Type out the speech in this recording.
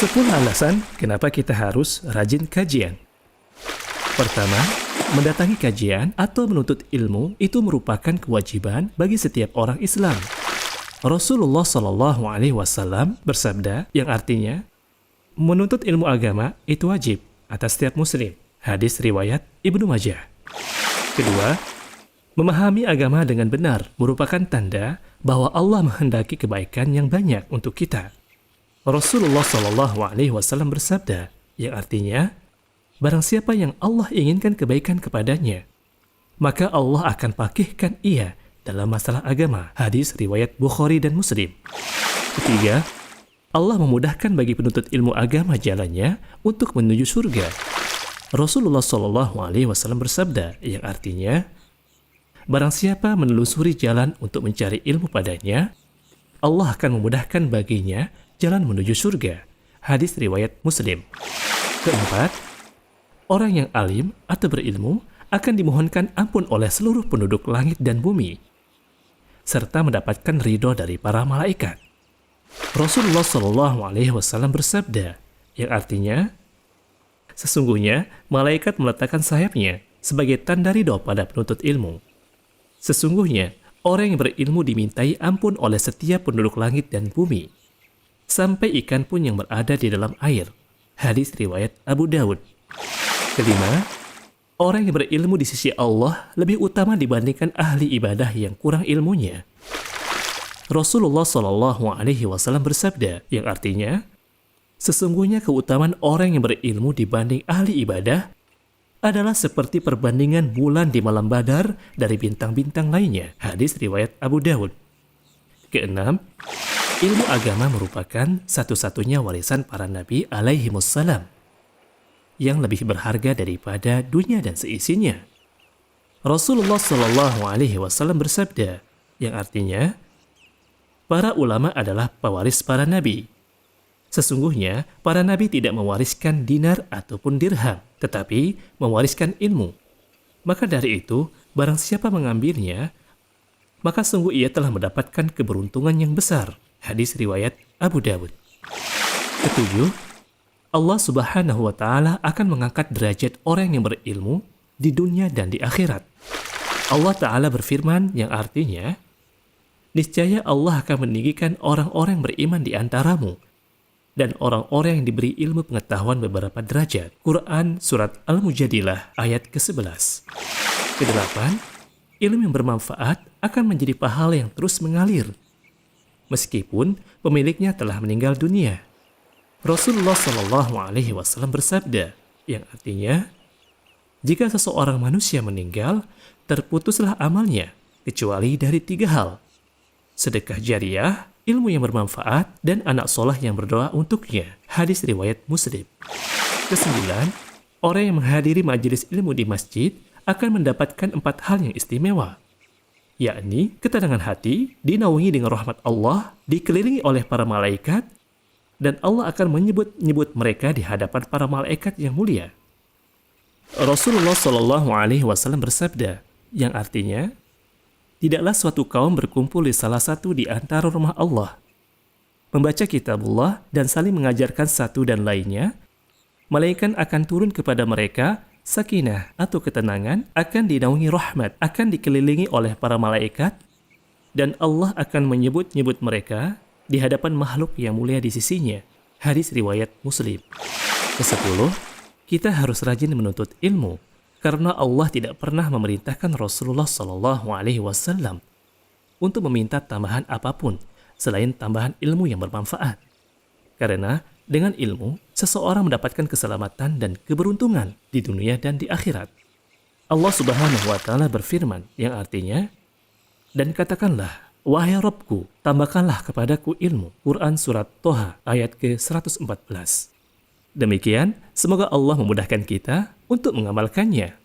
10 alasan kenapa kita harus rajin kajian. Pertama, mendatangi kajian atau menuntut ilmu itu merupakan kewajiban bagi setiap orang Islam. Rasulullah Shallallahu Alaihi Wasallam bersabda, yang artinya menuntut ilmu agama itu wajib atas setiap muslim. Hadis riwayat Ibnu Majah. Kedua, memahami agama dengan benar merupakan tanda bahwa Allah menghendaki kebaikan yang banyak untuk kita. Rasulullah Shallallahu Alaihi Wasallam bersabda, yang artinya, barang siapa yang Allah inginkan kebaikan kepadanya, maka Allah akan pakihkan ia dalam masalah agama. Hadis riwayat Bukhari dan Muslim. Ketiga, Allah memudahkan bagi penuntut ilmu agama jalannya untuk menuju surga. Rasulullah Shallallahu Alaihi Wasallam bersabda, yang artinya, barang siapa menelusuri jalan untuk mencari ilmu padanya, Allah akan memudahkan baginya jalan menuju surga. Hadis riwayat Muslim. Keempat, orang yang alim atau berilmu akan dimohonkan ampun oleh seluruh penduduk langit dan bumi, serta mendapatkan ridho dari para malaikat. Rasulullah Shallallahu Alaihi Wasallam bersabda, yang artinya, sesungguhnya malaikat meletakkan sayapnya sebagai tanda ridho pada penuntut ilmu. Sesungguhnya orang yang berilmu dimintai ampun oleh setiap penduduk langit dan bumi, sampai ikan pun yang berada di dalam air. Hadis riwayat Abu Daud. Kelima, orang yang berilmu di sisi Allah lebih utama dibandingkan ahli ibadah yang kurang ilmunya. Rasulullah Shallallahu Alaihi Wasallam bersabda, yang artinya, sesungguhnya keutamaan orang yang berilmu dibanding ahli ibadah adalah seperti perbandingan bulan di malam Badar dari bintang-bintang lainnya. Hadis riwayat Abu Daud. Keenam, ilmu agama merupakan satu-satunya warisan para nabi alaihimussalam yang lebih berharga daripada dunia dan seisinya. Rasulullah Shallallahu Alaihi Wasallam bersabda, yang artinya, para ulama adalah pewaris para nabi. Sesungguhnya, para nabi tidak mewariskan dinar ataupun dirham, tetapi mewariskan ilmu. Maka dari itu, barang siapa mengambilnya, maka sungguh ia telah mendapatkan keberuntungan yang besar. Hadis riwayat Abu Dawud. Ketujuh, Allah Subhanahu wa Ta'ala akan mengangkat derajat orang yang berilmu di dunia dan di akhirat. Allah Ta'ala berfirman, yang artinya, niscaya Allah akan meninggikan orang-orang beriman di antaramu dan orang-orang yang diberi ilmu pengetahuan beberapa derajat. Quran Surat Al-Mujadilah ayat ke-11. Kedelapan, ilmu yang bermanfaat akan menjadi pahala yang terus mengalir, meskipun pemiliknya telah meninggal dunia. Rasulullah Shallallahu Alaihi Wasallam bersabda, yang artinya, jika seseorang manusia meninggal, terputuslah amalnya, kecuali dari 3 hal. Sedekah jariah, ilmu yang bermanfaat, dan anak soleh yang berdoa untuknya. Hadis riwayat Muslim. Kesembilan, orang yang menghadiri majelis ilmu di masjid akan mendapatkan 4 hal yang istimewa, yakni ketenangan hati, dinaungi dengan rahmat Allah, dikelilingi oleh para malaikat, dan Allah akan menyebut-nyebut mereka di hadapan para malaikat yang mulia. Rasulullah Shallallahu Alaihi Wasallam bersabda, yang artinya, tidaklah suatu kaum berkumpul di salah satu di antara rumah Allah, membaca kitabullah dan saling mengajarkan satu dan lainnya, malaikat akan turun kepada mereka, sakinah atau ketenangan, akan dinaungi rahmat, akan dikelilingi oleh para malaikat, dan Allah akan menyebut-nyebut mereka di hadapan makhluk yang mulia di sisinya. Hadis riwayat Muslim. Ke-10, kita harus rajin menuntut ilmu, karena Allah tidak pernah memerintahkan Rasulullah Shallallahu Alaihi Wasallam untuk meminta tambahan apapun selain tambahan ilmu yang bermanfaat. Karena dengan ilmu, seseorang mendapatkan keselamatan dan keberuntungan di dunia dan di akhirat. Allah Subhanahu wa Ta'ala berfirman, yang artinya, dan katakanlah, wahai Rabbku, tambahkanlah kepadaku ilmu. Quran Surat Toha ayat ke-114. Demikian, semoga Allah memudahkan kita untuk mengamalkannya.